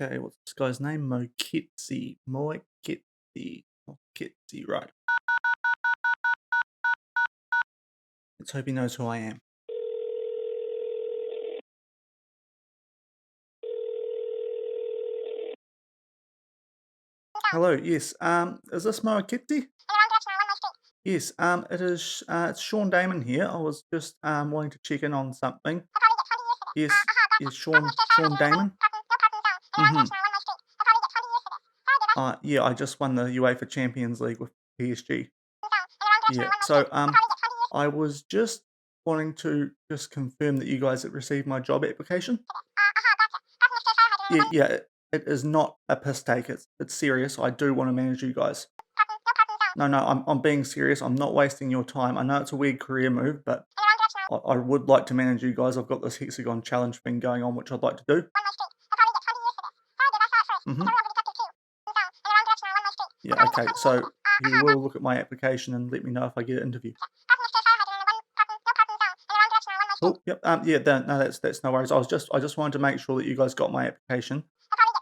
Okay, what's this guy's name? Mokitsi, right. Let's hope he knows who I am. Hello, yes. Is this Mokitsi? Yes, it is. It's Shaun Damon here. I was just wanting to check in on something. Yes, yes, Shaun Damon. Mm-hmm. Yeah, I just won the UEFA Champions League with PSG. Yeah, so I was just wanting to just confirm that you guys had received my job application. Yeah, it is not a piss take. It's serious. I do want to manage you guys. No, I'm being serious. I'm not wasting your time. I know it's a weird career move, but I would like to manage you guys. I've got this Hexagon challenge thing going on, which I'd like to do. Mm-hmm. Yeah, okay. So you will look at my application and let me know if I get an interview. Oh, yep. Yeah. No, that's no worries. I just wanted to make sure that you guys got my application,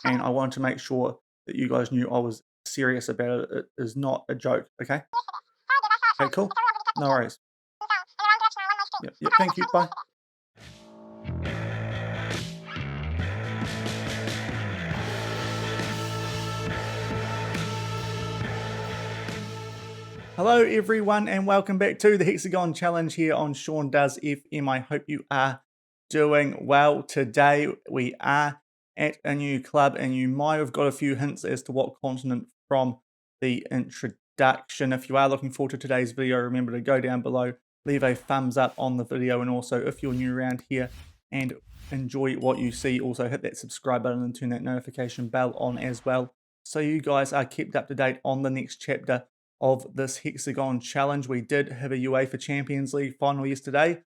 and I wanted to make sure that you guys knew I was serious about it. It is not a joke. Okay. Okay. Cool. No worries. Yep. Yep. Thank you. Bye. Hello, everyone, and welcome back to the Hexagon Challenge here on Shaun Does FM. I hope you are doing well. Today, we are at a new club, and you might have got a few hints as to what continent from the introduction. If you are looking forward to today's video, remember to go down below, leave a thumbs up on the video, and also if you're new around here and enjoy what you see, also hit that subscribe button and turn that notification bell on as well, so you guys are kept up to date on the next chapter of this Hexagon Challenge. We did have a UEFA Champions League final yesterday.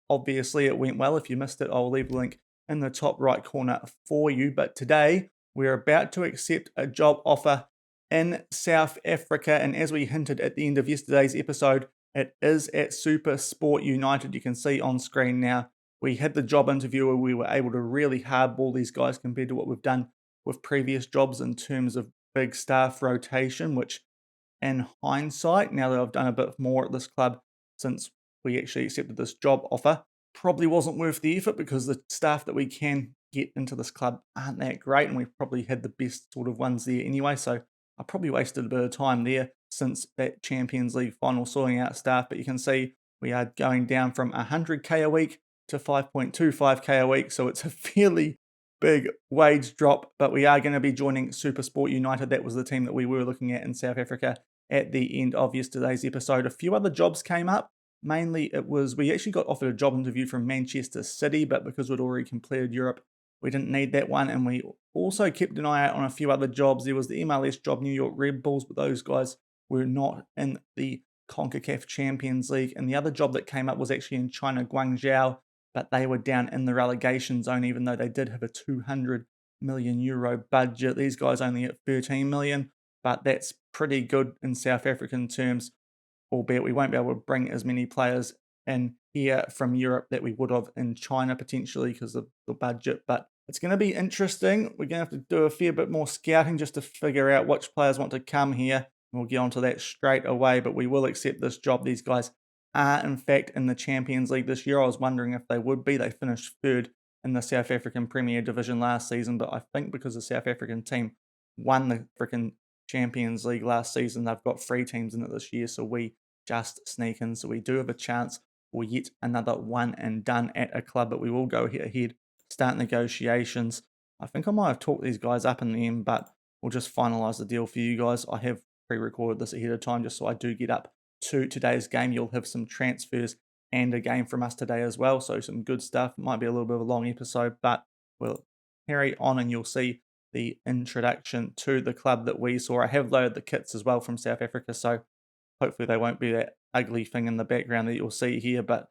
Obviously, it went well. If you missed it, I'll leave a link in the top right corner for you. But today, we're about to accept a job offer in South Africa. And as we hinted at the end of yesterday's episode, it is at SuperSport United. You can see on screen now. We had the job interview where we were able to really hardball these guys compared to what we've done with previous jobs in terms of big staff rotation, which in hindsight, now that I've done a bit more at this club since we actually accepted this job offer, probably wasn't worth the effort because the staff that we can get into this club aren't that great, and we've probably had the best sort of ones there anyway. So I probably wasted a bit of time there since that Champions League final sorting out staff. But you can see we are going down from 100k a week to 5.25k a week. So it's a fairly big wage drop, but we are going to be joining SuperSport United. That was the team that we were looking at in South Africa at the end of yesterday's episode. A few other jobs came up. Mainly we actually got offered a job interview from Manchester City, but because we'd already completed Europe, we didn't need that one. And we also kept an eye out on a few other jobs. There was the MLS job, New York Red Bulls, but those guys were not in the CONCACAF Champions League. And the other job that came up was actually in China, Guangzhou, but they were down in the relegation zone, even though they did have a 200 million euro budget. These guys only at 13 million, but that's pretty good in South African terms, albeit we won't be able to bring as many players in here from Europe that we would have in China potentially because of the budget. But it's going to be interesting. We're going to have to do a fair bit more scouting just to figure out which players want to come here. We'll get onto that straight away, but we will accept this job. These guys are, in fact, in the Champions League this year. I was wondering if they would be. They finished third in the South African Premier Division last season, but I think because the South African team won the freaking Champions League last season, they've got 3 teams in it this year, so we just sneak in. So we do have a chance for yet another one and done at a club, but we will go ahead, start negotiations. I think I might have talked these guys up in the end, but we'll just finalise the deal for you guys. I have pre-recorded this ahead of time just so I do get up to today's game. You'll have some transfers and a game from us today as well, so some good stuff. It might be a little bit of a long episode, but we'll carry on and you'll see the introduction to the club that we saw. I have loaded the kits as well from South Africa, so hopefully they won't be that ugly thing in the background that you'll see here. But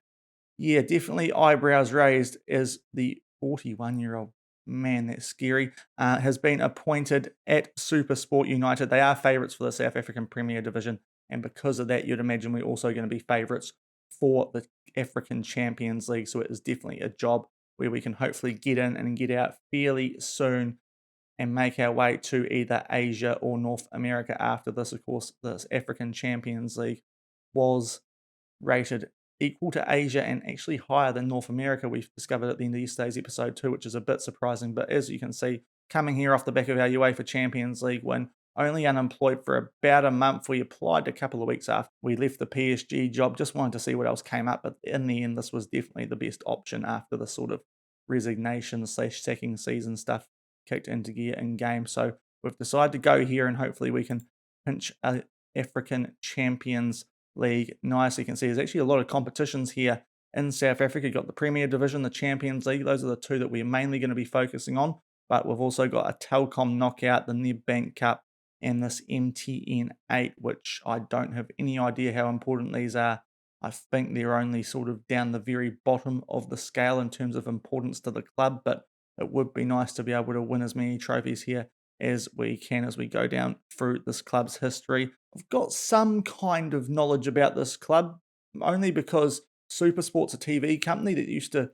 yeah, definitely eyebrows raised as the 41-year-old man, that's scary, has been appointed at SuperSport United. They are favourites for the South African Premier Division, and because of that, you'd imagine we're also going to be favourites for the African Champions League. So it is definitely a job where we can hopefully get in and get out fairly soon. and make our way to either Asia or North America after this. Of course, this African Champions League was rated equal to Asia and actually higher than North America. We've discovered at the end of yesterday's episode too, which is a bit surprising. But as you can see, coming here off the back of our UEFA Champions League win, only unemployed for about a month. We applied a couple of weeks after we left the PSG job, just wanted to see what else came up. But in the end, this was definitely the best option after the sort of resignation / sacking season stuff kicked into gear in game. So we've decided to go here and hopefully we can pinch a African Champions League. Nice, you can see there's actually a lot of competitions here in South Africa. You've got the Premier Division, the Champions League. Those are the two that we're mainly going to be focusing on. But we've also got a Telkom knockout, the Nedbank Cup, and this MTN 8, which I don't have any idea how important these are. I think they're only sort of down the very bottom of the scale in terms of importance to the club, but it would be nice to be able to win as many trophies here as we can as we go down through this club's history. I've got some kind of knowledge about this club, only because SuperSport's a TV company that used to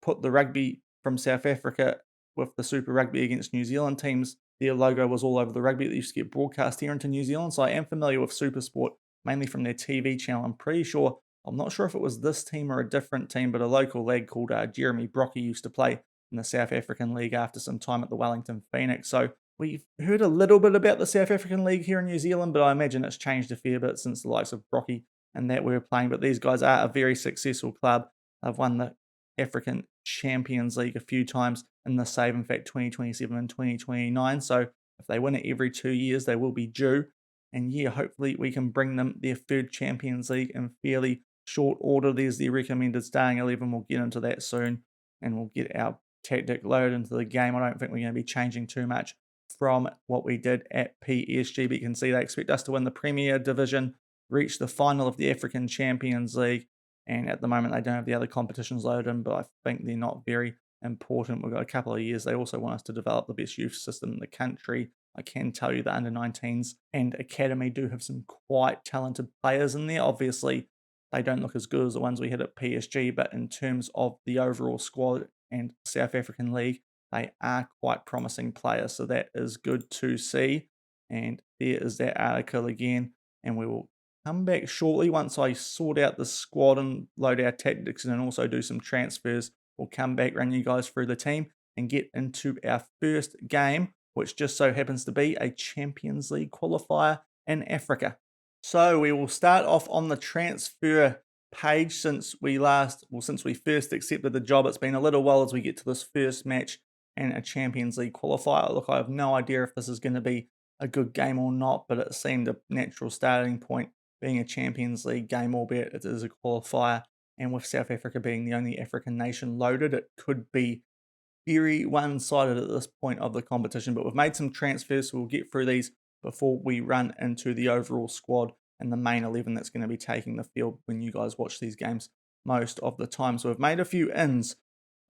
put the rugby from South Africa with the Super Rugby against New Zealand teams. Their logo was all over the rugby that used to get broadcast here into New Zealand. So I am familiar with SuperSport, mainly from their TV channel. I'm not sure if it was this team or a different team, but a local lad called Jeremy Brocky used to play in the South African League after some time at the Wellington Phoenix. So we've heard a little bit about the South African League here in New Zealand, but I imagine it's changed a fair bit since the likes of Brocky and that we were playing. But these guys are a very successful club. They've won the African Champions League a few times in the save, in fact, 2027 and 2029. So if they win it every 2 years, they will be due. And yeah, hopefully we can bring them their third Champions League in fairly short order. There's the recommended starting 11. We'll get into that soon, and we'll get our tactic loaded into the game. I don't think we're going to be changing too much from what we did at PSG, but you can see they expect us to win the Premier Division, reach the final of the African Champions League, and at the moment they don't have the other competitions loaded in, but I think they're not very important. We've got a couple of years. They also want us to develop the best youth system in the country. I can tell you the under-19s and academy do have some quite talented players in there. Obviously, they don't look as good as the ones we had at PSG, but in terms of the overall squad and South African League, they are quite promising players. So that is good to see. And there is that article again. And we will come back shortly once I sort out the squad and load our tactics and also do some transfers. We'll come back, run you guys through the team and get into our first game, which just so happens to be a Champions League qualifier in Africa. So we will start off on the transfer page since we first accepted the job. It's been a little while as we get to this first match and a Champions League qualifier. Look, I have no idea if this is going to be a good game or not, but it seemed a natural starting point being a Champions League game, albeit it is a qualifier. And with South Africa being the only African nation loaded, it could be very one-sided at this point of the competition. But we've made some transfers, so we'll get through these before we run into the overall squad and the main 11 that's going to be taking the field when you guys watch these games most of the time. So we've made a few ins,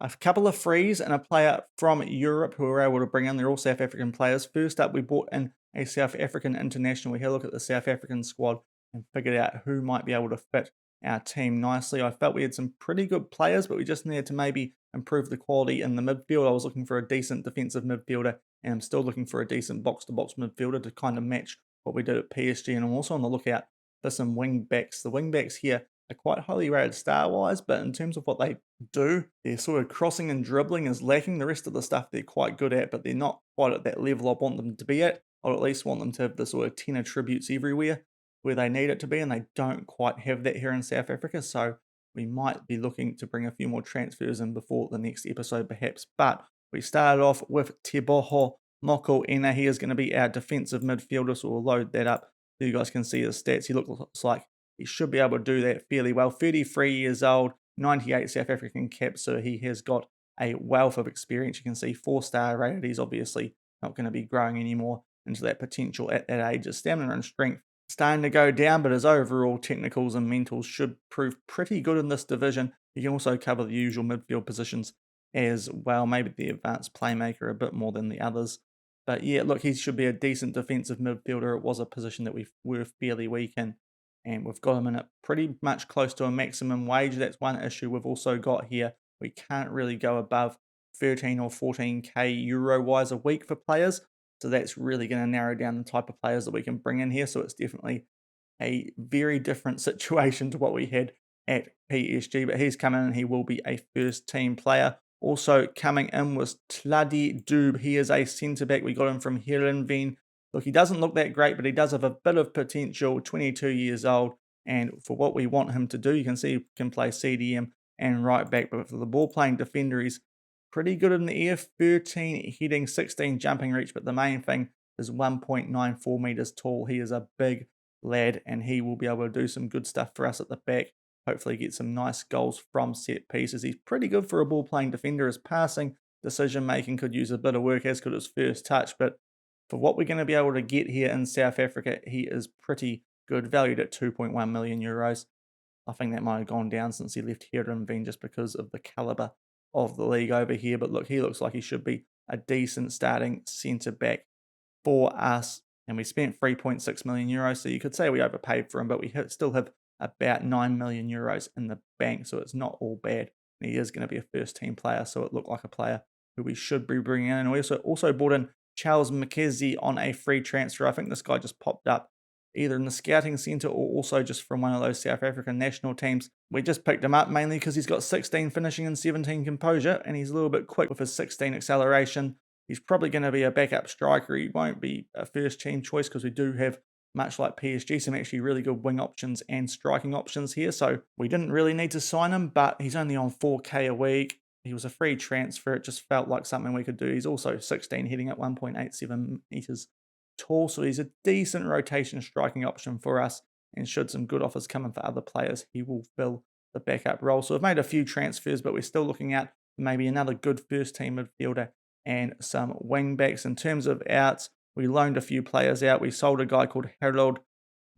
a couple of frees and a player from Europe who we're able to bring in. They're all South African players. First up, we brought in a South African international. We had a look at the South African squad and figured out who might be able to fit our team nicely. I felt we had some pretty good players, but we just needed to maybe improve the quality in the midfield. I was looking for a decent defensive midfielder, and I'm still looking for a decent box-to-box midfielder to kind of match what we did at PSG. And I'm also on the lookout for some wing backs. The wing backs here are quite highly rated star-wise, but in terms of what they do, their sort of crossing and dribbling is lacking. The rest of the stuff they're quite good at, but they're not quite at that level I want them to be at. I'd at least want them to have the sort of 10 attributes everywhere where they need it to be, and they don't quite have that here in South Africa. So we might be looking to bring a few more transfers in before the next episode perhaps. But we started off with Teboho Mokoena. He is going to be our defensive midfielder, so we'll load that up so you guys can see his stats. He looks like he should be able to do that fairly well. 33 years old, 98 South African caps, so he has got a wealth of experience. You can see 4-star rated. He's obviously not going to be growing anymore into that potential at that age. His stamina and strength starting to go down, but his overall technicals and mentals should prove pretty good in this division. He can also cover the usual midfield positions as well, maybe the advanced playmaker a bit more than the others. But yeah, look, he should be a decent defensive midfielder. It was a position that we were fairly weak in, and we've got him in at pretty much close to a maximum wage. That's one issue we've also got here. We can't really go above 13 or 14k euro wise a week for players. So that's really going to narrow down the type of players that we can bring in here. So it's definitely a very different situation to what we had at PSG, but he's coming in, he will be a first team player. Also coming in was Tladi Doob. He is a centre-back. We got him from Heerenveen. Look, he doesn't look that great, but he does have a bit of potential, 22 years old. And for what we want him to do, you can see he can play CDM and right back, but for the ball-playing defender, he's pretty good in the air, 13 heading, 16 jumping reach, but the main thing is 1.94 meters tall. He is a big lad, and he will be able to do some good stuff for us at the back. Hopefully get some nice goals from set pieces. He's pretty good for a ball-playing defender. His passing, decision-making could use a bit of work, as could his first touch, but for what we're going to be able to get here in South Africa, he is pretty good, valued at 2.1 million euros. I think that might have gone down since he left Heerenveen just because of the calibre of the league over here. But look, he looks like he should be a decent starting centre-back for us. And we spent 3.6 million euros, so you could say we overpaid for him, but we still have about 9 million euros in the bank, so it's not all bad. And he is going to be a first-team player, so it looked like a player who we should be bringing in. And we also brought in Charles McKenzie on a free transfer. I think this guy just popped up either in the scouting centre or also just from one of those South African national teams. We just picked him up mainly because he's got 16 finishing and 17 composure, and he's a little bit quick with his 16 acceleration. He's probably going to be a backup striker. He won't be a first team choice because we do have, much like PSG, some actually really good wing options and striking options here. So we didn't really need to sign him, but he's only on 4k a week. He was a free transfer. It just felt like something we could do. He's also 16, hitting at 1.87 meters tall. So he's a decent rotation striking option for us. And should some good offers come in for other players, he will fill the backup role. So we've made a few transfers, but we're still looking at maybe another good first team midfielder and some wing backs. In terms of outs, we loaned a few players out. We sold a guy called Harold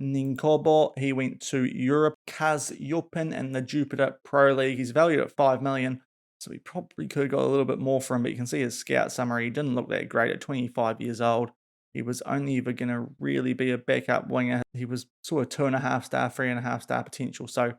Ninkobo. He went to Europe. Kaz Yupin in the Jupiter Pro League. He's valued at 5 million. So we probably could have got a little bit more for him, but you can see his scout summary. He didn't look that great at 25 years old. He was only ever going to really be a backup winger. He was sort of 2.5 star, 3.5 star potential. So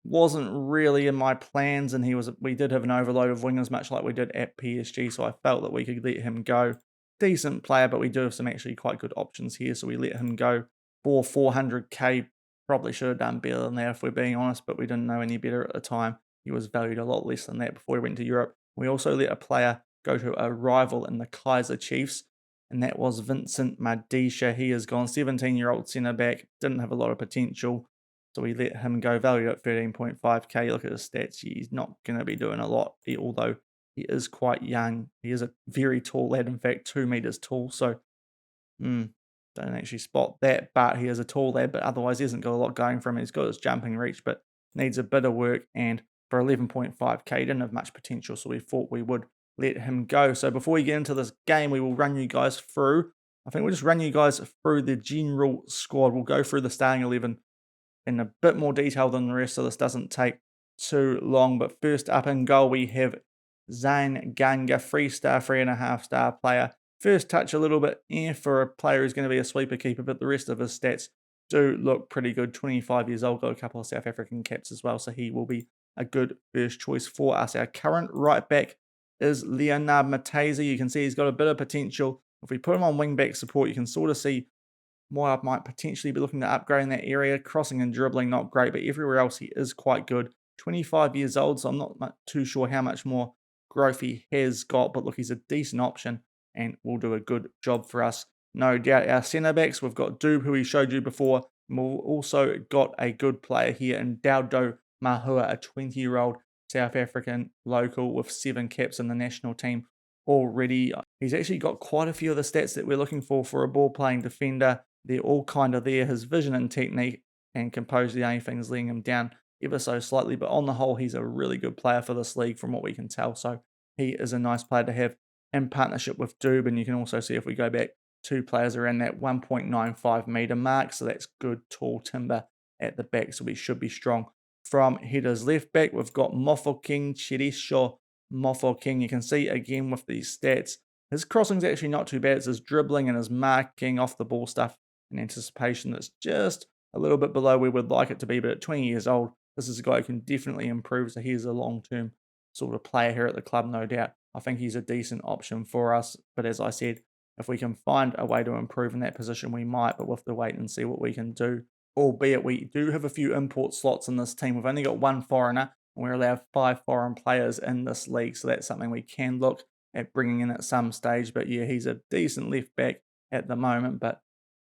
wasn't really in my plans, and we did have an overload of wingers, much like we did at PSG, so I felt that we could let him go. Decent player, but we do have some actually quite good options here, so we let him go for 400k. Probably should have done better than that if we're being honest, but we didn't know any better at the time. He was valued a lot less than that before he went to Europe. We also let a player go to a rival in the Kaiser Chiefs, and that was Vincent Madisha. He has gone, 17-year-old centre-back, didn't have a lot of potential. So we let him go, valued at 13.5k. Look at his stats. He's not going to be doing a lot, although he is quite young. He is a very tall lad, in fact, 2 meters tall. So, don't actually spot that, but he is a tall lad, but otherwise he hasn't got a lot going for him. He's got his jumping reach, but needs a bit of work. And for 11.5k, he didn't have much potential, so we thought we would let him go. So before we get into this game, we will run you guys through. I think we'll just run you guys through the general squad. We'll go through the starting 11 in a bit more detail than the rest, so this doesn't take too long. But first up in goal, we have Zain Ganga, 3-star, 3.5-star player. First touch a little bit for a player who's going to be a sweeper keeper, but the rest of his stats do look pretty good. 25 years old, got a couple of South African caps as well, so he will be a good first choice for us. Our current right back is Leonard Mateza. You can see he's got a bit of potential. If we put him on wing back support, you can sort of see why I might potentially be looking to upgrade in that area. Crossing and dribbling, not great, but everywhere else he is quite good. 25 years old, so I'm not too sure how much more growth he has got, but look, he's a decent option and will do a good job for us. No doubt. Our centre-backs, we've got Doob, who we showed you before, and we've also got a good player here in Daudo Mahua, a 20-year-old South African local with 7 caps in the national team already. He's actually got quite a few of the stats that we're looking for a ball-playing defender. They're all kind of there. His vision and technique and composure, the only thing is letting him down ever so slightly. But on the whole, he's a really good player for this league from what we can tell. So he is a nice player to have in partnership with Doob. And you can also see if we go back, 2 players around that 1.95 meter mark. So that's good tall timber at the back. So we should be strong. From headers left back, we've got Mofokeng Chirisho Mofokeng. You can see again with these stats, his crossing's actually not too bad. It's his dribbling and his marking off the ball stuff in anticipation that's just a little bit below where we'd like it to be, but at 20 years old, this is a guy who can definitely improve, so he's a long-term sort of player here at the club, no doubt. I think he's a decent option for us. But as I said, if we can find a way to improve in that position, we might, but we'll have to wait and see what we can do. Albeit we do have a few import slots in this team. We've only got one foreigner, and we're allowed 5 foreign players in this league. So that's something we can look at bringing in at some stage. But yeah, he's a decent left back at the moment, but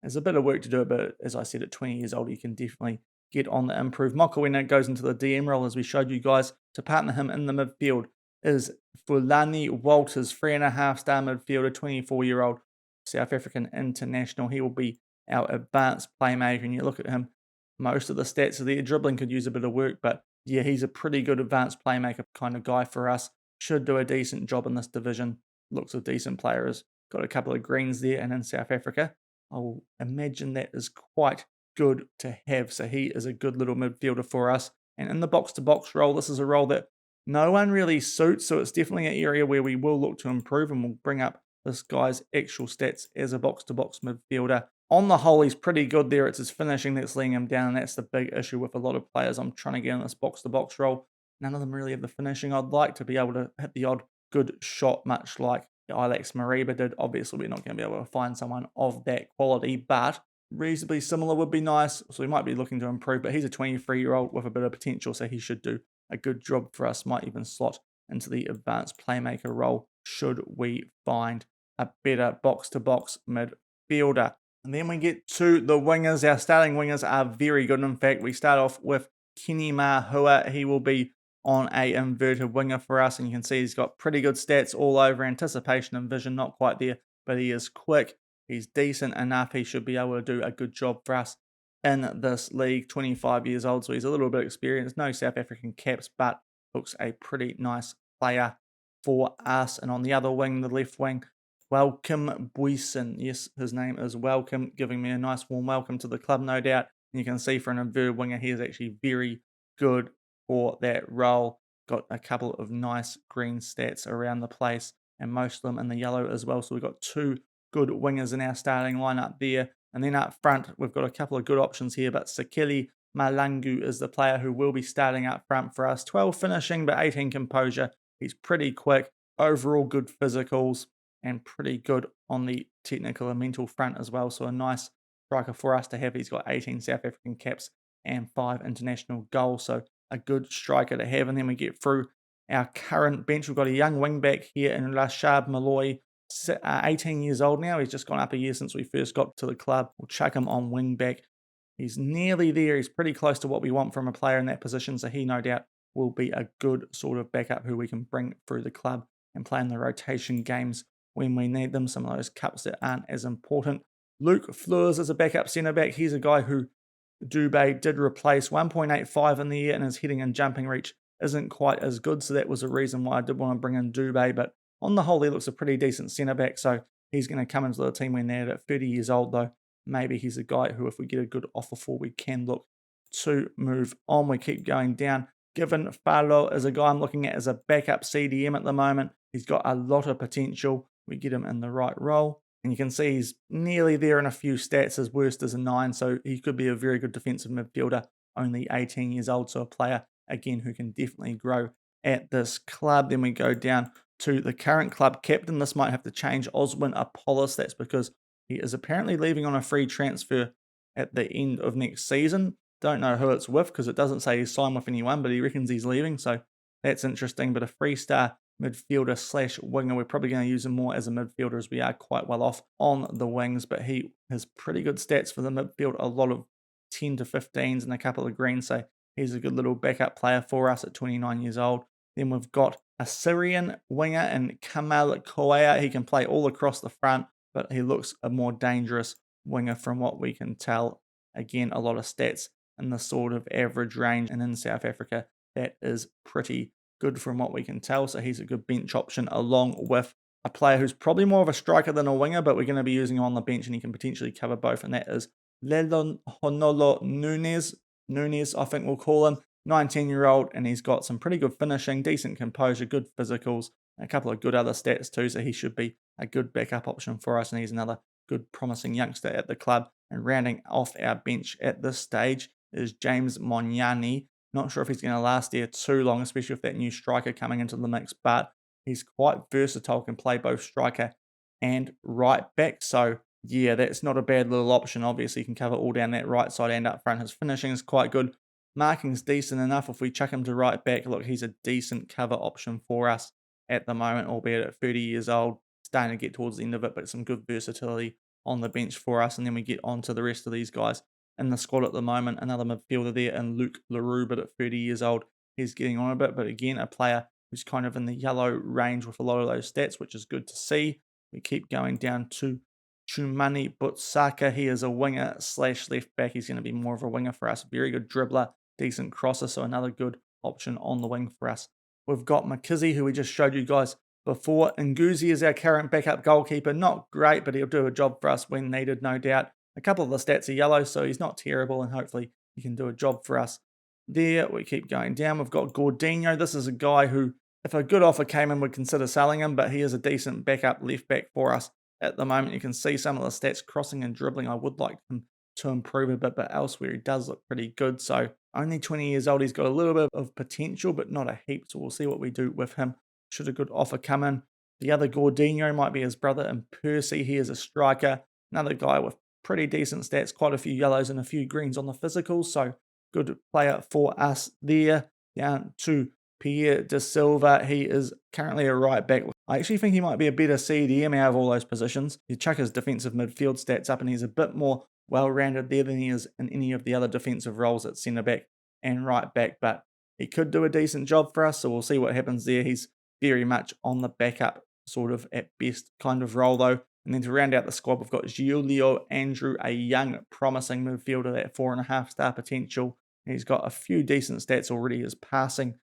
there's a bit of work to do. But as I said, at 20 years old, he can definitely get on the improve. Mokawena goes into the DM role, as we showed you guys. To partner him in the midfield is Fulani Walters, 3.5-star midfielder, 24-year-old South African international. He will be our advanced playmaker. And you look at him, most of the stats are there. Dribbling could use a bit of work, but yeah, he's a pretty good advanced playmaker kind of guy for us. Should do a decent job in this division. Looks a decent player. Has got a couple of greens there, and in South Africa, I will imagine that is quite good to have. So he is a good little midfielder for us. And in the box-to-box role, this is a role that no one really suits. So it's definitely an area where we will look to improve, and we'll bring up this guy's actual stats as a box-to-box midfielder. On the whole, he's pretty good there. It's his finishing that's letting him down, and that's the big issue with a lot of players I'm trying to get in this box-to-box role. None of them really have the finishing. I'd like to be able to hit the odd good shot, much like Alex Mariba did. Obviously, we're not going to be able to find someone of that quality, but reasonably similar would be nice. So we might be looking to improve, but he's a 23-year-old with a bit of potential, so he should do a good job for us. Might even slot into the advanced playmaker role should we find a better box-to-box midfielder. And then we get to the wingers. Our starting wingers are very good. In fact, we start off with Kenny Mahua. He will be on a inverted winger for us, and you can see he's got pretty good stats all over. Anticipation and vision not quite there, but he is quick. He's decent enough. He should be able to do a good job for us in this league. 25 years old, so he's a little bit experienced. No South African caps, but looks a pretty nice player for us. And on the other wing, the left wing, Welcome Boyson. Yes, his name is Welcome, giving me a nice warm welcome to the club, no doubt. And you can see for an inverted winger, he is actually very good for that role. Got a couple of nice green stats around the place, and most of them in the yellow as well. So we've got 2 good wingers in our starting lineup there. And then up front, we've got a couple of good options here, but Sekeli Malangu is the player who will be starting up front for us. 12 finishing, but 18 composure. He's pretty quick, overall good physicals, and pretty good on the technical and mental front as well. So a nice striker for us to have. He's got 18 South African caps and 5 international goals. So a good striker to have. And then we get through our current bench. We've got a young wingback here in Rashad Malloy, 18 years old now. He's just gone up a year since we first got to the club. We'll chuck him on wingback. He's nearly there. He's pretty close to what we want from a player in that position. So he no doubt will be a good sort of backup who we can bring through the club and play in the rotation games when we need them. Some of those cups that aren't as important. Luke Fleurs is a backup centre-back. He's a guy who Dubé did replace. 1.85 in the year, and his heading and jumping reach isn't quite as good. So that was a reason why I did want to bring in Dubé. But on the whole, he looks a pretty decent centre-back. So he's going to come into the team when they're at 30 years old, though. Maybe he's a guy who, if we get a good offer for, we can look to move on. We keep going down. Given Falo is a guy I'm looking at as a backup CDM at the moment. He's got a lot of potential. We get him in the right role. And you can see he's nearly there in a few stats. His worst is a 9, so he could be a very good defensive midfielder, only 18 years old. So a player, again, who can definitely grow at this club. Then we go down to the current club captain. This might have to change. Oswin Apollos. That's because he is apparently leaving on a free transfer at the end of next season. Don't know who it's with because it doesn't say he's signed with anyone, but he reckons he's leaving. So that's interesting. But a 3-star midfielder slash winger. We're probably going to use him more as a midfielder as we are quite well off on the wings, but he has pretty good stats for the midfield, a lot of 10 to 15s and a couple of greens, so he's a good little backup player for us at 29 years old. Then we've got a Syrian winger and Kamal Koea. He can play all across the front, but he looks a more dangerous winger from what we can tell. Again, a lot of stats in the sort of average range, and in South Africa, that is pretty good from what we can tell. So he's a good bench option along with a player who's probably more of a striker than a winger, but we're going to be using him on the bench and he can potentially cover both. And that is Lelon Honolo Nunes, I think we'll call him. 19-year-old, and he's got some pretty good finishing, decent composure, good physicals, and a couple of good other stats too. So he should be a good backup option for us. And he's another good promising youngster at the club. And rounding off our bench at this stage is James Monyani. Not sure if he's going to last there too long, especially with that new striker coming into the mix, but He's quite versatile, can play both striker and right back. So yeah, that's not a bad little option. Obviously, he can cover all down that right side and up front. His finishing is quite good. Marking's decent enough. If we chuck him to right back, look, he's a decent cover option for us at the moment, albeit at 30 years old, starting to get towards the end of it, but some good versatility on the bench for us. And then we get on to the rest of these guys in the squad at the moment. Another midfielder there and Luke Leroux, but at 30 years old, he's getting on a bit. But again, a player who's kind of in the yellow range with a lot of those stats, which is good to see. We keep going down to Chumani Butsaka. He is a winger slash left back. He's going to be more of a winger for us. Very good dribbler, decent crosser, so another good option on the wing for us. We've got McKizzy, who we just showed you guys before. Nguzi is our current backup goalkeeper. Not great, but he'll do a job for us when needed, no doubt. A couple of the stats are yellow, so he's not terrible, and hopefully he can do a job for us. There, we keep going down. We've got Gordinho. This is a guy who, if a good offer came in, would consider selling him, but he is a decent backup left back for us at the moment. You can see some of the stats, crossing and dribbling. I would like him to improve a bit, but elsewhere he does look pretty good. So only 20 years old, he's got a little bit of potential, but not a heap. So we'll see what we do with him. Should a good offer come in. The other Gordinho might be his brother in Percy. He is a striker. Another guy with pretty decent stats, quite a few yellows and a few greens on the physicals. So good player for us there. Down to Pierre De Silva. He is currently a right back. I actually think he might be a better CDM out of all those positions. You chuck his defensive midfield stats up and he's a bit more well-rounded there than he is in any of the other defensive roles at centre back and right back, but he could do a decent job for us, so we'll see what happens there. He's very much on the backup sort of at best kind of role though. And then to round out the squad, we've got Giulio Andrew, a young promising midfielder, that 4.5 star potential. He's got a few decent stats already. His passing,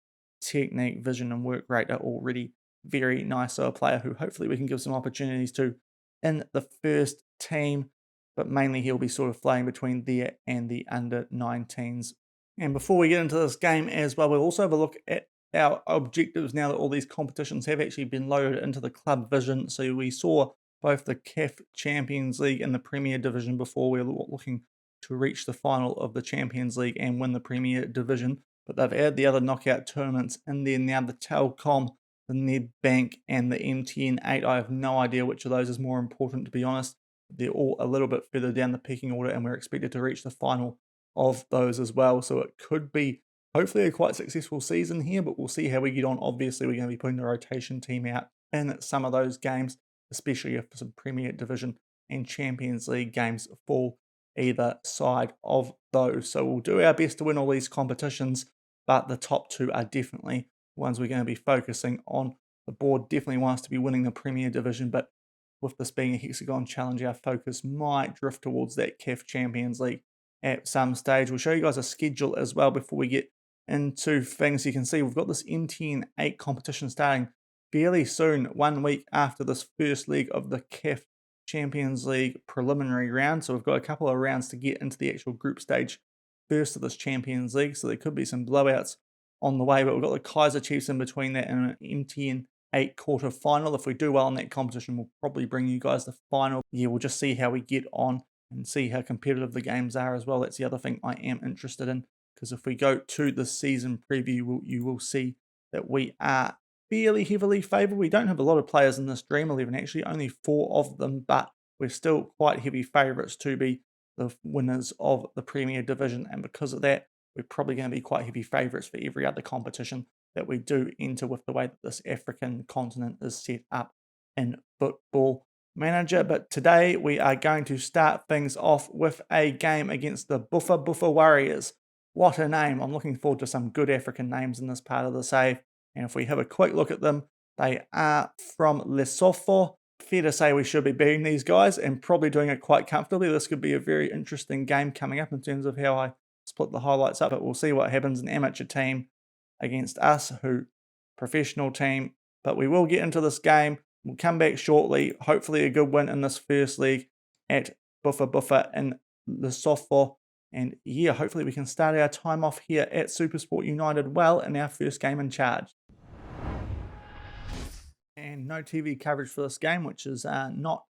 technique, vision and work rate are already very nice. So a player who hopefully we can give some opportunities to in the first team, but mainly he'll be sort of flying between there and the under-19s. And before we get into this game as well, we'll also have a look at our objectives now that all these competitions have actually been loaded into the club vision. So we saw both the CAF Champions League and the Premier Division before. We were looking to reach the final of the Champions League and win the Premier Division. But they've added the other knockout tournaments in there now, the Telcom, the Nedbank, and the MTN8. I have no idea which of those is more important, to be honest. They're all a little bit further down the pecking order, and we're expected to reach the final of those as well. So it could be hopefully a quite successful season here, but we'll see how we get on. Obviously, we're going to be putting the rotation team out in some of those games, especially if some Premier Division and Champions League games fall either side of those. So we'll do our best to win all these competitions, but the top two are definitely ones we're going to be focusing on. The board definitely wants to be winning the Premier Division, but with this being a Hexagon challenge, our focus might drift towards that CAF Champions League at some stage. We'll show you guys a schedule as well before we get into things. You can see we've got this MTN8 competition starting fairly soon, 1 week after this first leg of the CAF Champions League preliminary round. So we've got a couple of rounds to get into the actual group stage first of this Champions League. So there could be some blowouts on the way, but we've got the Kaiser Chiefs in between that and an MTN8 quarter final. If we do well in that competition, we'll probably bring you guys the final. Yeah, we'll just see how we get on and see how competitive the games are as well. That's the other thing I am interested in, because if we go to the season preview, you will see that we are fairly heavily favoured. We don't have a lot of players in this Dream 11, actually, only 4 of them, but we're still quite heavy favourites to be the winners of the Premier Division, and because of that, we're probably going to be quite heavy favourites for every other competition that we do enter with the way that this African continent is set up in Football Manager. But today we are going to start things off with a game against the Bufa Bufa Warriors. What a name. I'm looking forward to some good African names in this part of the save. And if we have a quick look at them, they are from Lesotho. Fair to say we should be beating these guys and probably doing it quite comfortably. This could be a very interesting game coming up in terms of how I split the highlights up, but we'll see what happens. An amateur team against us, who professional team, but we will get into this game. We'll come back shortly. Hopefully a good win in this first league at Bufa Bufa in Lesotho. And yeah, hopefully we can start our time off here at SuperSport United well in our first game in charge. And no TV coverage for this game, which is not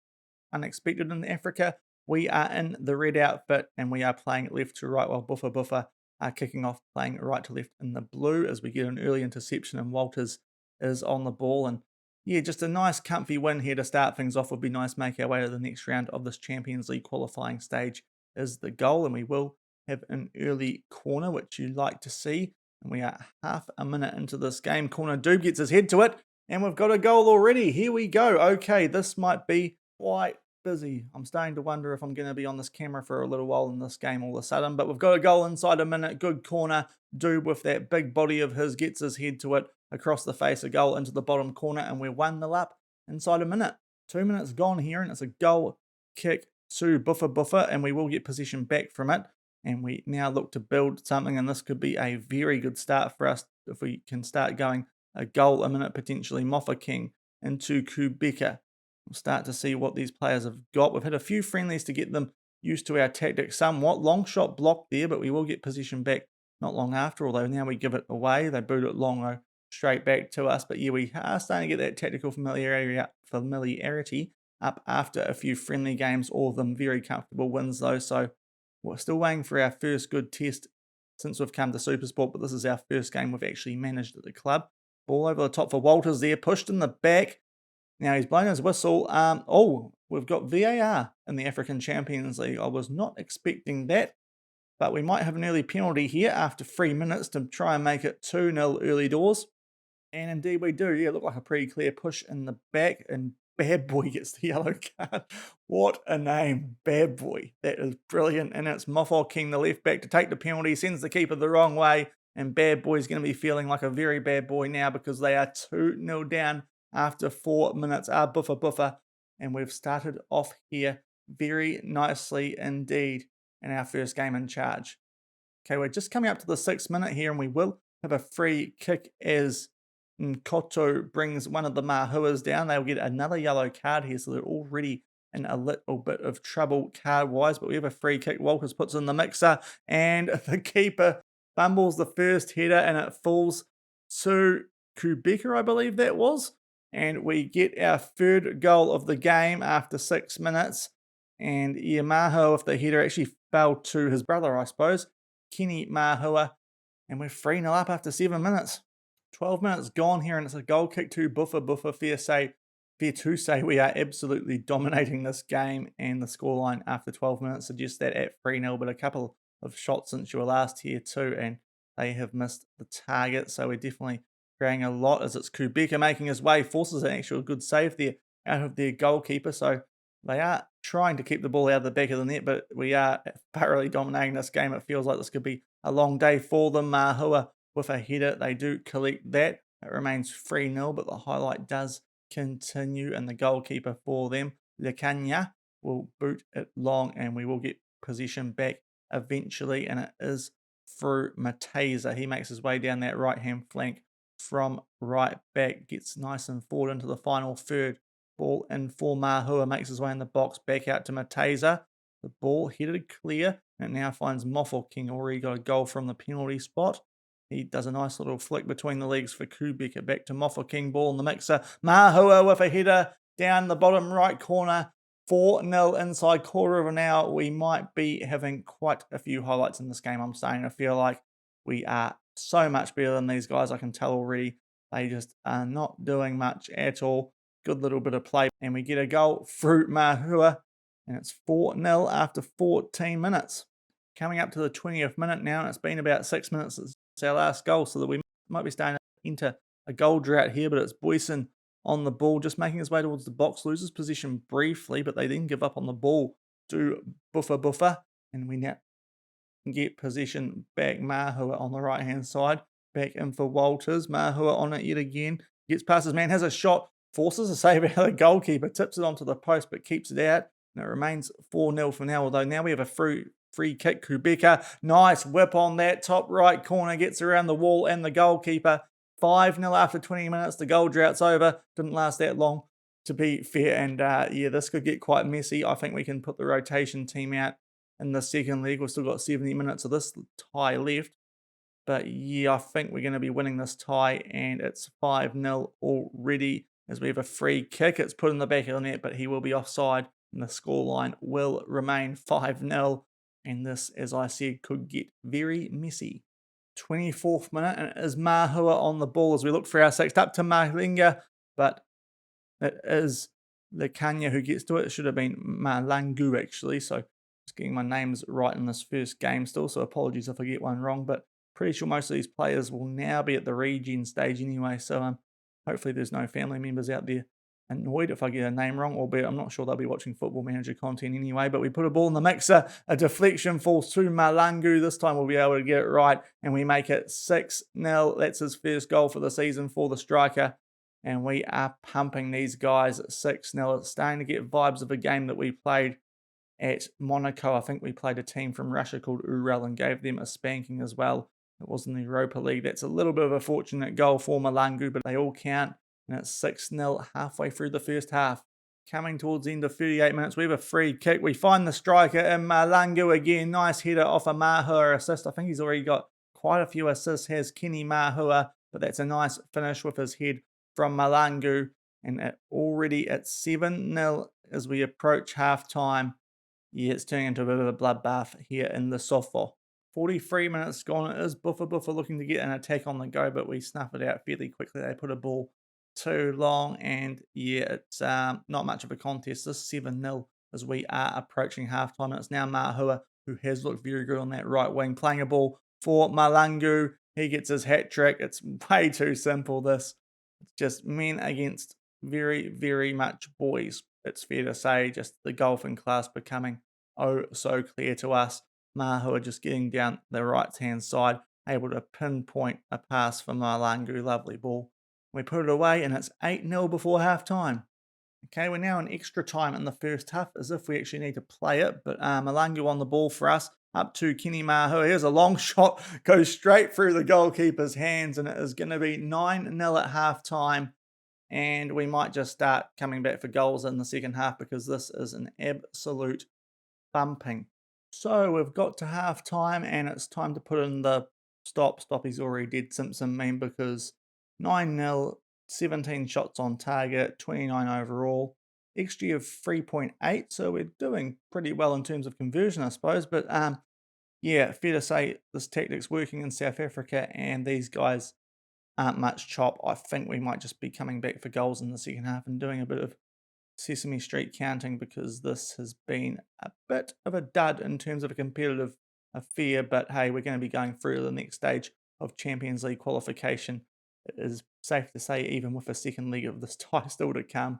unexpected in Africa. We are in the red outfit and we are playing left to right while Bufa Bufa are kicking off playing right to left in the blue as we get an early interception and Walters is on the ball. And yeah, just a nice comfy win here to start things off would be nice. Make our way to the next round of this Champions League qualifying stage is the goal, and we will have an early corner, which you like to see. And we are half a minute into this game. Corner Doob gets his head to it, and we've got a goal already. Here we go. Okay, this might be quite busy. I'm starting to wonder if I'm going to be on this camera for a little while in this game all of a sudden, but we've got a goal inside a minute. Good corner. Doob with that big body of his gets his head to it across the face, a goal into the bottom corner, and we're 1-0 up inside a minute. 2 minutes gone here, and it's a goal kick to Buffer, and we will get possession back from it. And we now look to build something, and this could be a very good start for us if we can start going a goal a minute, potentially. Moffa King into Kubeka. We'll start to see what these players have got. We've had a few friendlies to get them used to our tactics somewhat. Long shot blocked there, but we will get possession back not long after, although now we give it away. They boot it long straight back to us. But yeah, we are starting to get that tactical familiarity up after a few friendly games, all of them very comfortable wins though. So we're still waiting for our first good test since we've come to SuperSport, but this is our first game we've actually managed at the club. Ball over the top for Walters there, pushed in the back. Now he's blown his whistle. We've got VAR in the African Champions League. I was not expecting that, but we might have an early penalty here after 3 minutes to try and make it 2-0 early doors. And indeed we do. Yeah, look like a pretty clear push in the back, and Badboy gets the yellow card. What a name, Badboy. That is brilliant. And it's Moffa King, the left back, to take the penalty, sends the keeper the wrong way. And Badboy's going to be feeling like a very bad boy now because they are 2-0 down after 4 minutes. Buffer. And we've started off here very nicely indeed in our first game in charge. Okay, we're just coming up to the 6th minute here, and we will have a free kick as Nkoto brings one of the Mahuas down. They'll get another yellow card here, so they're already in a little bit of trouble card-wise, but we have a free kick. Walters puts in the mixer, and the keeper fumbles the first header, and it falls to Kubeka, I believe that was. And we get our third goal of the game after 6 minutes. And Mahua with the header actually fell to his brother, I suppose, Kenny Mahua. And we're 3-0 up after 7 minutes. 12 minutes gone here, and it's a goal kick to Buffer. Fair to say we are absolutely dominating this game, and the scoreline after 12 minutes suggests that at 3-0, but a couple of shots since you were last here too, and they have missed the target, so we're definitely creating a lot as it's Kubeka making his way, forces an actual good save there out of their goalkeeper, so they are trying to keep the ball out of the back of the net, but we are thoroughly dominating this game. It feels like this could be a long day for them. Mahua with a header, they do collect that. It remains 3-0, but the highlight does continue, and the goalkeeper for them, Lecania, will boot it long, and we will get possession back eventually, and it is through Mateza. He makes his way down that right-hand flank from right back, gets nice and forward into the final third. Ball in for Mahua, makes his way in the box, back out to Mateza. The ball headed clear, and it now finds Moffa King, already got a goal from the penalty spot. He does a nice little flick between the legs for Kubeka, back to Moffa King, ball in the mixer. Mahua with a header down the bottom right corner. 4-0 inside quarter of an hour. We might be having quite a few highlights in this game. I'm starting to feel like we are so much better than these guys. I can tell already. They just are not doing much at all. Good little bit of play, and we get a goal through Mahua, and it's 4-0 after 14 minutes. Coming up to the 20th minute now, and it's been about 6 minutes since our last goal, so that we might be starting to enter a goal drought here, but it's Boyson on the ball, just making his way towards the box, loses position briefly, but they then give up on the ball to Buffer, and we now get possession back. Mahua on the right-hand side, back in for Walters. Mahua on it yet again, gets past his man, has a shot, forces a save out of the goalkeeper, tips it onto the post, but keeps it out, and it remains 4-0 for now, although now we have a free kick. Kubeka, nice whip on that top right corner, gets around the wall and the goalkeeper. 5-0 after 20 minutes. The goal drought's over. Didn't last that long, to be fair, and yeah, this could get quite messy. I think we can put the rotation team out in the second leg. We've still got 70 minutes of this tie left. But yeah, I think we're going to be winning this tie, and it's 5-0 already as we have a free kick. It's put in the back of the net, but he will be offside, and the scoreline will remain 5-0. And this, as I said, could get very messy. 24th minute, and it is Mahua on the ball as we look for our sixth, up to Malinga, but It is the Kanya who gets to it. It should have been Malangu, actually. So just getting my names right in this first game still. So apologies if I get one wrong. But pretty sure most of these players will now be at the regen stage anyway. So hopefully there's no family members out there annoyed if I get a name wrong, albeit I'm not sure they'll be watching Football Manager content anyway. But we put a ball in the mixer, a deflection falls to Malangu. This time we'll be able to get it right, and we make it 6-0. That's his first goal for the season for the striker, and we are pumping these guys at 6-0. It's starting to get vibes of a game that we played at Monaco. I think we played a team from Russia called Ural and gave them a spanking as well. It was in the Europa League. That's a little bit of a fortunate goal for Malangu, but they all count. And it's 6-0 halfway through the first half. Coming towards the end of 38 minutes, we have a free kick. We find the striker in Malangu again. Nice header off a Mahua assist. I think he's already got quite a few assists, has Kenny Mahua, but that's a nice finish with his head from Malangu. And already at 7-0 as we approach half-time. Yeah, it's turning into a bit of a bloodbath here in the Sofo. 43 minutes gone. It is Buffa looking to get an attack on the go, but we snuff it out fairly quickly. They put a ball too long, and yeah, it's not much of a contest. This 7-0 as we are approaching halftime. It's now Mahua who has looked very good on that right wing, playing a ball for Malangu. He gets his hat trick. It's way too simple, this. It's just men against very, very much boys. It's fair to say, just the golfing class becoming oh so clear to us. Mahua just getting down the right-hand side, able to pinpoint a pass for Malangu. Lovely ball. We put it away, and it's 8-0 before half-time. Okay, we're now in extra time in the first half, as if we actually need to play it. But Malangu on the ball for us, up to Kenny Mahua. Here's a long shot, goes straight through the goalkeeper's hands, and it is going to be 9-0 at half-time. And we might just start coming back for goals in the second half, because this is an absolute bumping. So we've got to half-time, and it's time to put in the stop. He's already dead, Simpson meme, because 9-0, 17 shots on target, 29 overall, XG of 3.8, so we're doing pretty well in terms of conversion, I suppose. But yeah, fair to say this tactic's working in South Africa, and these guys aren't much chop. I think we might just be coming back for goals in the second half and doing a bit of Sesame Street counting, because this has been a bit of a dud in terms of a competitive affair. But hey, we're going to be going through to the next stage of Champions League qualification. It is safe to say, even with a second leg of this tie still to come.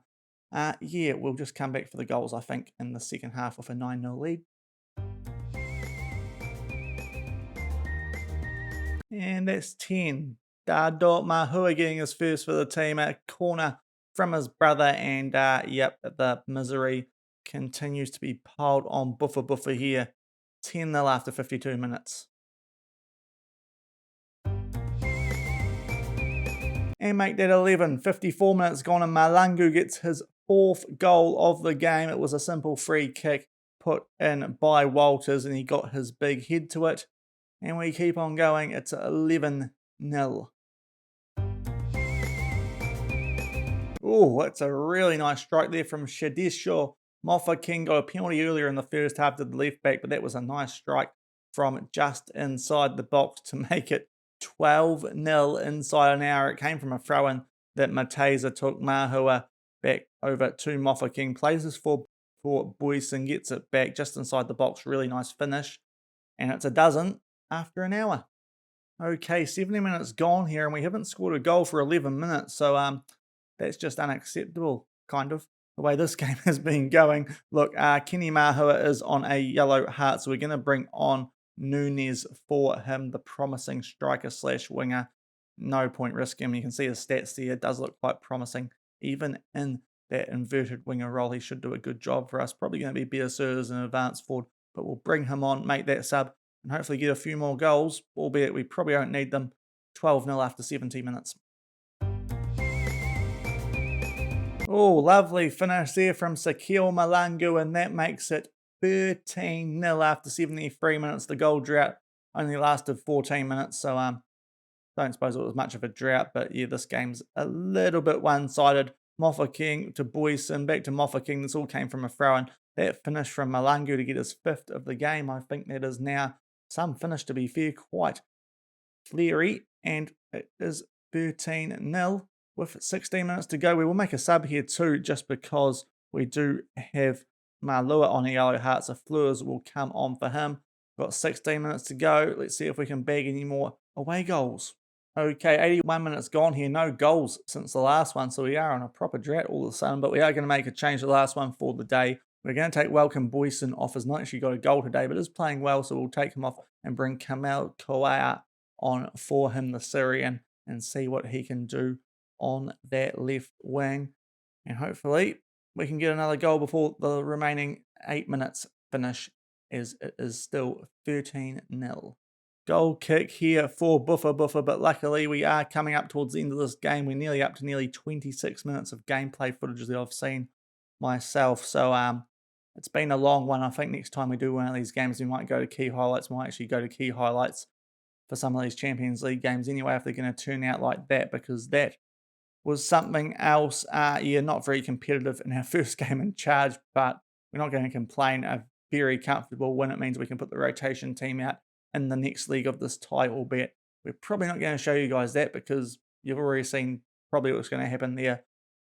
Yeah, we'll just come back for the goals, I think, in the second half with a 9-0 lead. And that's 10. Dado Mahua getting his first for the team. A corner from his brother, and yep, the misery continues to be piled on Buffa here. 10-0 after 52 minutes. And make that 11. 54 minutes gone, and Malangu gets his fourth goal of the game. It was a simple free kick put in by Walters, and he got his big head to it. And we keep on going. It's 11-0. Oh, it's a really nice strike there from Shadisho. Mofa King got a penalty earlier in the first half to the left back, but that was a nice strike from just inside the box to make it 12-0 inside an hour. It came from a throw-in that Mateza took. Mahua back over to Mofa King. Plays this for Boyson, gets it back just inside the box. Really nice finish. And it's a dozen after an hour. Okay, 70 minutes gone here, and we haven't scored a goal for 11 minutes. So that's just unacceptable, kind of, the way this game has been going. Look, Kenny Mahua is on a yellow heart, so we're going to bring on Nunes for him, the promising striker / winger. No point risking him. You can see his stats there. It does look quite promising. Even in that inverted winger role, he should do a good job for us. Probably going to be better suited as an advanced forward, but we'll bring him on, make that sub, and hopefully get a few more goals, albeit we probably don't need them. 12-0 after 70 minutes. Oh, lovely finish there from Sakil Malangu, and that makes it 13-0 after 73 minutes. The goal drought only lasted 14 minutes, so don't suppose it was much of a drought, but yeah, this game's a little bit one-sided. Mofa King to Boyson, back to Mofa King. This all came from a throw-in. That finish from Malangu to get his fifth of the game. I think that is now some finish, to be fair, quite flary, and it is 13-0. with 16 minutes to go. We will make a sub here too, just because we do have Malua on a yellow heart, so Fleurs will come on for him. Got 16 minutes to go. Let's see if we can bag any more away goals. Okay, 81 minutes gone here. No goals since the last one, so we are on a proper drought all of a sudden, but we are going to make a change the last one for the day. We're going to take Welcome Boyson off. He's not actually got a goal today, but is playing well, so we'll take him off and bring Kamel Kouaya on for him, the Syrian, and see what he can do on that left wing. And hopefully we can get another goal before the remaining 8 minutes finish, as it is still 13-0. Goal kick here for Buffer, but luckily we are coming up towards the end of this game. We're nearly up to nearly 26 minutes of gameplay footage that I've seen myself. So it's been a long one. I think next time we do one of these games, we might go to key highlights. We might actually go to key highlights for some of these Champions League games anyway, if they're going to turn out like that, because that was something else. Yeah, not very competitive in our first game in charge, but we're not going to complain. A very comfortable win. It means we can put the rotation team out in the next leg of this tie, albeit we're probably not going to show you guys that because you've already seen probably what's going to happen there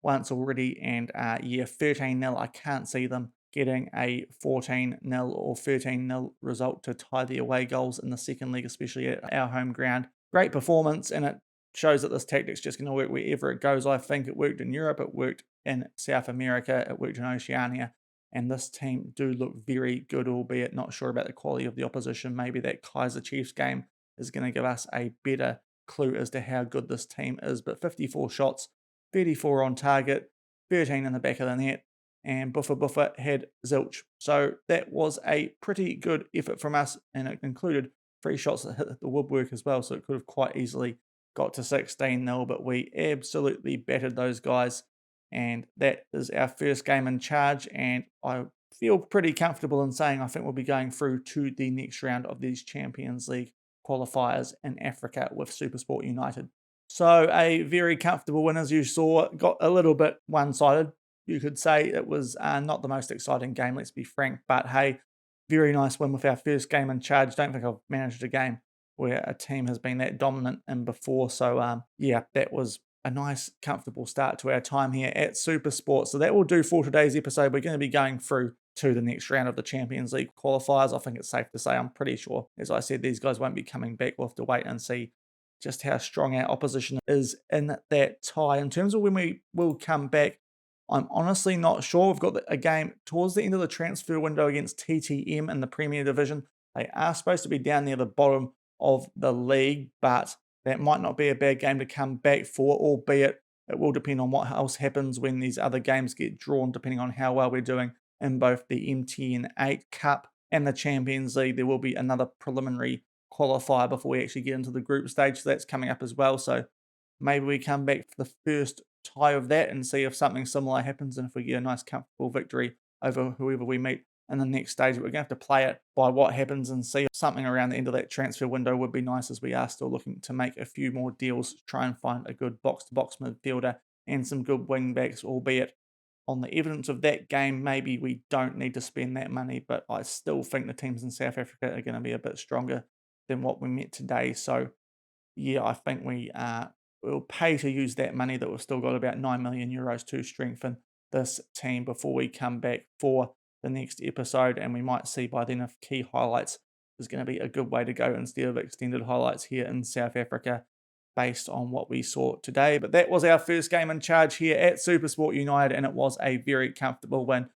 once already. And yeah, 13-0, I can't see them getting a 14-0 or 13-0 result to tie the away goals in the second leg, especially at our home ground. Great performance, and it shows that this tactic's just going to work wherever it goes. I think it worked in Europe, it worked in South America, it worked in Oceania, and this team do look very good, albeit not sure about the quality of the opposition. Maybe that Kaiser Chiefs game is going to give us a better clue as to how good this team is. But 54 shots, 34 on target, 13 in the back of the net, and Buffer had zilch. So that was a pretty good effort from us, and it included 3 shots that hit the woodwork as well, so it could have quite easily got to 16-0, but we absolutely battered those guys. And that is our first game in charge, and I feel pretty comfortable in saying I think we'll be going through to the next round of these Champions League qualifiers in Africa with SuperSport United. So a very comfortable win, as you saw. Got a little bit one-sided. You could say it was not the most exciting game, let's be frank, but hey, very nice win with our first game in charge. Don't think I've managed a game where a team has been that dominant in before. So yeah, that was a nice, comfortable start to our time here at SuperSport. So that will do for today's episode. We're going to be going through to the next round of the Champions League qualifiers. I think it's safe to say, I'm pretty sure, as I said, these guys won't be coming back. We'll have to wait and see just how strong our opposition is in that tie. In terms of when we will come back, I'm honestly not sure. We've got a game towards the end of the transfer window against TTM in the Premier Division. They are supposed to be down near the bottom of the league, but that might not be a bad game to come back for, albeit it will depend on what else happens when these other games get drawn, depending on how well we're doing in both the MTN 8 Cup and the Champions League. There will be another preliminary qualifier before we actually get into the group stage, so that's coming up as well. So maybe we come back for the first tie of that and see if something similar happens, and if we get a nice comfortable victory over whoever we meet in the next stage. We're going to have to play it by what happens and see. Something around the end of that transfer window would be nice, as we are still looking to make a few more deals, try and find a good box-to-box midfielder and some good wing-backs, albeit on the evidence of that game, maybe we don't need to spend that money, but I still think the teams in South Africa are going to be a bit stronger than what we met today. So yeah, I think we'll pay to use that money that we've still got, about 9 million euros, to strengthen this team before we come back for the next episode. And we might see by then if key highlights is going to be a good way to go instead of extended highlights here in South Africa, based on what we saw today. But that was our first game in charge here at SuperSport United, and it was a very comfortable win.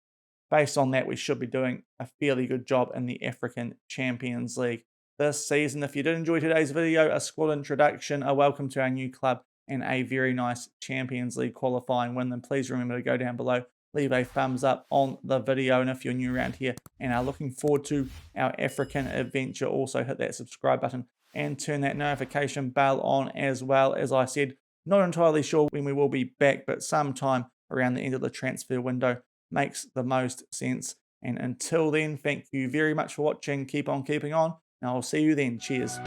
Based on that, we should be doing a fairly good job in the African Champions League this season. If you did enjoy today's video, a squad introduction, a welcome to our new club, and a very nice Champions League qualifying win, then please remember to go down below, leave a thumbs up on the video. And if you're new around here and are looking forward to our African adventure, also hit that subscribe button and turn that notification bell on as well. As I said, not entirely sure when we will be back, but sometime around the end of the transfer window makes the most sense. And until then, thank you very much for watching. Keep on keeping on, and I'll see you then. Cheers.